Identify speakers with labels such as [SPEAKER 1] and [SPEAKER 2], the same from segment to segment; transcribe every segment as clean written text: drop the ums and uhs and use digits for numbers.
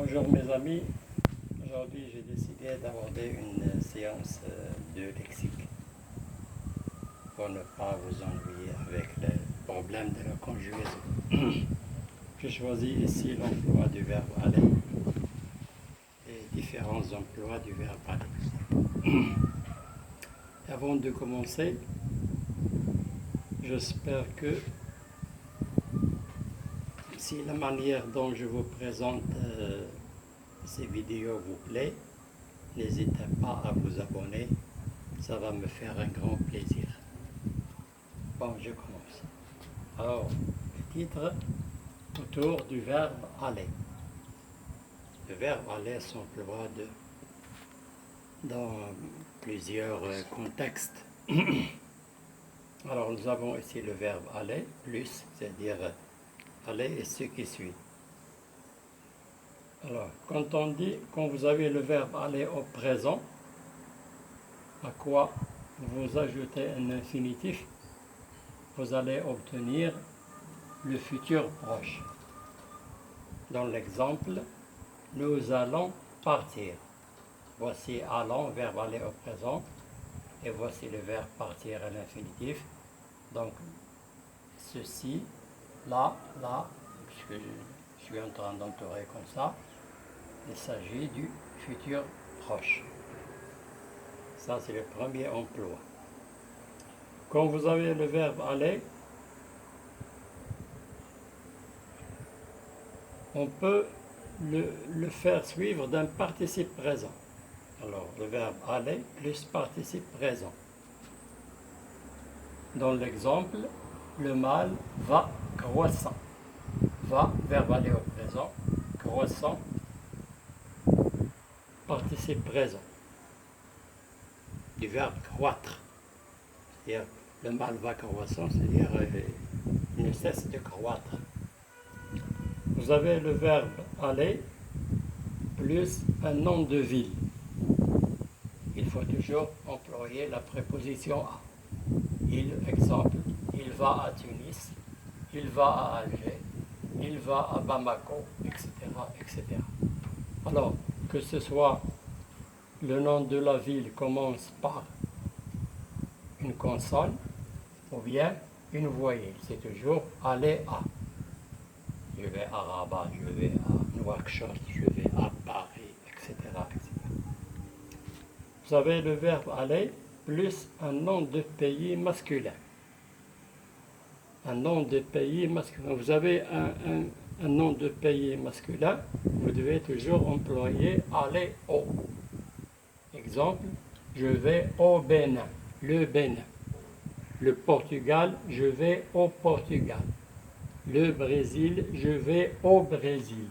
[SPEAKER 1] Bonjour mes amis, aujourd'hui j'ai décidé d'aborder une séance de lexique pour ne pas vous ennuyer avec les problèmes de la conjugaison. J'ai choisi ici l'emploi du verbe aller et différents emplois du verbe aller. Avant de commencer, j'espère que si la manière dont je vous présente ces vidéos vous plaît, n'hésitez pas à vous abonner, ça va me faire un grand plaisir. Bon, je commence. Alors, le titre, autour du verbe aller. Le verbe aller s'emploie dans plusieurs contextes. Alors, nous avons ici le verbe aller, plus, c'est-à-dire aller et ce qui suit. Alors, quand vous avez le verbe aller au présent, à quoi vous ajoutez un infinitif, vous allez obtenir le futur proche. Dans l'exemple, nous allons partir. Voici allons, verbe aller au présent, et voici le verbe partir à l'infinitif. Donc, ceci, là, puisque je suis en train d'entourer comme ça, il s'agit du futur proche. Ça, c'est le premier emploi. Quand vous avez le verbe aller, on peut le faire suivre d'un participe présent. Alors, le verbe aller plus participe présent. Dans l'exemple, le mâle va croissant. Va, verbe aller au présent, croissant, participe présent. Du verbe croître. C'est-à-dire, le mâle va croissant, c'est-à-dire il ne cesse de croître. Vous avez le verbe aller plus un nom de ville. Il faut toujours employer la préposition à. Exemple, il va à Tunis, il va à Alger, il va à Bamako, etc., etc. Alors, que ce soit le nom de la ville commence par une consonne ou bien une voyelle, c'est toujours aller à. Je vais à Rabat, je vais à Nouakchott, je vais à Paris, etc., etc. Vous avez le verbe aller plus un nom de pays masculin. Un nom de pays masculin. Vous avez un nom de pays masculin, vous devez toujours employer aller au. Exemple, je vais au Bénin, le Bénin. Le Portugal, je vais au Portugal. Le Brésil, je vais au Brésil.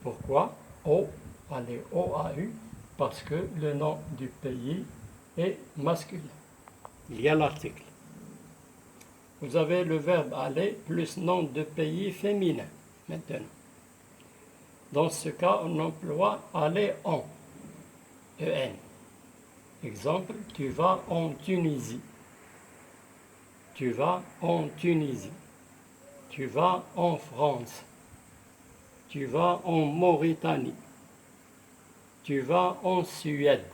[SPEAKER 1] Pourquoi? Au, aller au AU, parce que le nom du pays est masculin. Il y a l'article. Vous avez le verbe aller plus nom de pays féminin, maintenant. Dans ce cas, on emploie aller en, EN. Exemple, tu vas en Tunisie. Tu vas en Tunisie. Tu vas en France. Tu vas en Mauritanie. Tu vas en Suède.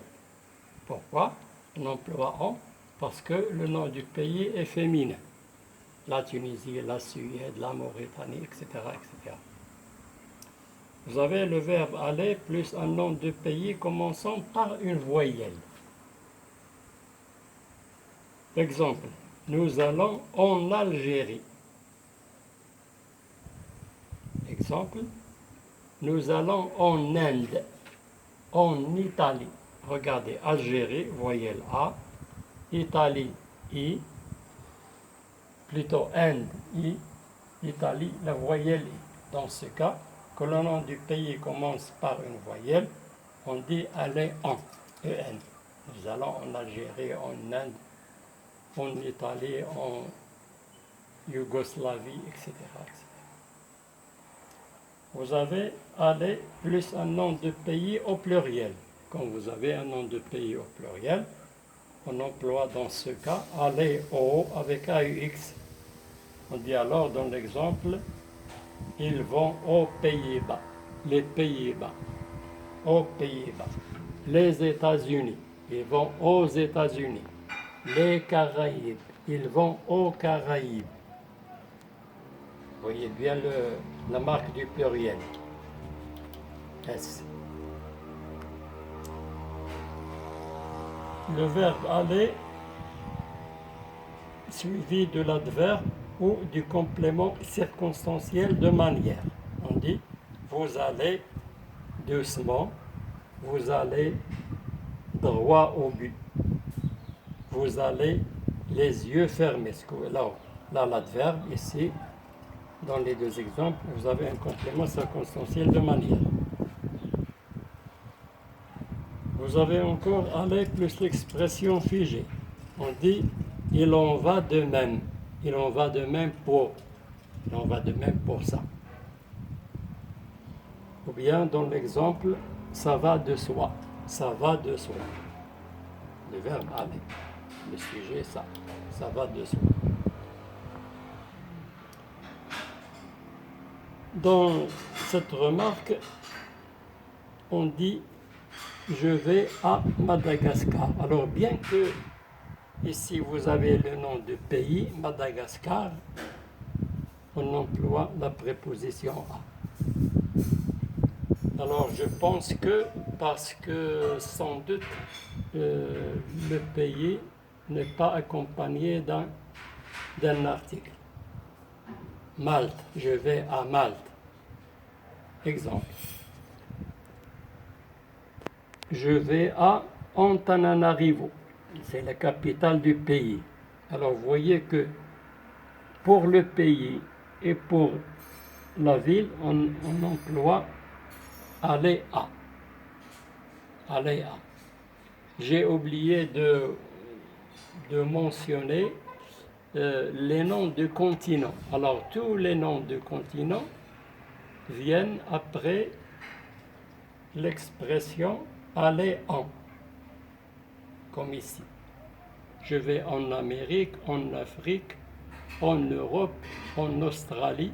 [SPEAKER 1] Pourquoi on emploie en? Parce que le nom du pays est féminin. La Tunisie, la Suède, la Mauritanie, etc., etc. Vous avez le verbe aller plus un nom de pays commençant par une voyelle. Exemple, nous allons en Algérie. Exemple, nous allons en Inde, en Italie. Regardez, Algérie, voyelle A, Italie, I, plutôt Inde, I, Italie, la voyelle I. Dans ce cas, que le nom du pays commence par une voyelle, on dit aller en, EN. Nous allons en Algérie, en Inde, en Italie, en Yougoslavie, etc., etc. Vous avez aller plus un nom de pays au pluriel. Quand vous avez un nom de pays au pluriel, on emploie dans ce cas aller au avec AUX. On dit alors dans l'exemple, ils vont aux Pays-Bas. les Pays-Bas, aux Pays-Bas. Les États-Unis, ils vont aux États-Unis. Les Caraïbes, ils vont aux Caraïbes. Vous voyez bien la marque du pluriel. S. Le verbe aller suivi de l'adverbe ou du complément circonstanciel de manière. On dit vous allez doucement, vous allez droit au but, vous allez les yeux fermés. Là l'adverbe ici, dans les deux exemples, vous avez un complément circonstanciel de manière. Vous avez encore aller plus l'expression figée. On dit il en va de même. Il en va de même pour. Il en va de même pour ça. Ou bien dans l'exemple, ça va de soi. Ça va de soi. Le verbe aller. Le sujet, ça. Ça va de soi. Dans cette remarque, on dit je vais à Madagascar. Alors bien que ici vous avez le nom du pays, Madagascar, on emploie la préposition à. Alors je pense que parce que sans doute le pays n'est pas accompagné d'un article. Malte, je vais à Malte. Exemple. Je vais à Antananarivo, c'est la capitale du pays. Alors vous voyez que pour le pays et pour la ville, on emploie aller à. Aller à. J'ai oublié de mentionner les noms de continents. Alors tous les noms de continents viennent après l'expression aller en, comme ici. Je vais en Amérique, en Afrique, en Europe, en Australie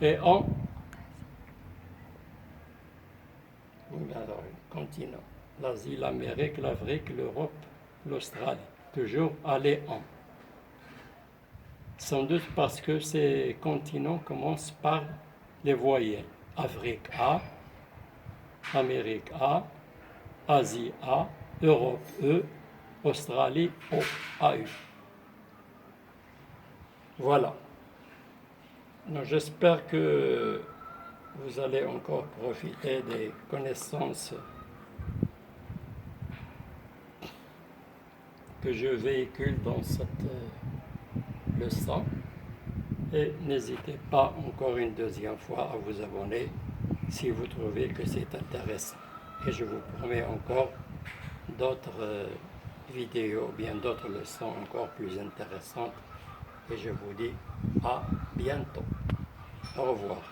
[SPEAKER 1] et en alors, continent. L'Asie, l'Amérique, l'Afrique, l'Europe, l'Australie. Toujours aller en. Sans doute parce que ces continents commencent par les voyelles. Afrique A, Amérique A, Asie A, Europe E, Australie O, AU. Voilà. J'espère que vous allez encore profiter des connaissances que je véhicule dans cette leçon. Et n'hésitez pas encore une deuxième fois à vous abonner si vous trouvez que c'est intéressant. Et je vous promets encore d'autres vidéos, bien d'autres leçons encore plus intéressantes. Et je vous dis à bientôt. Au revoir.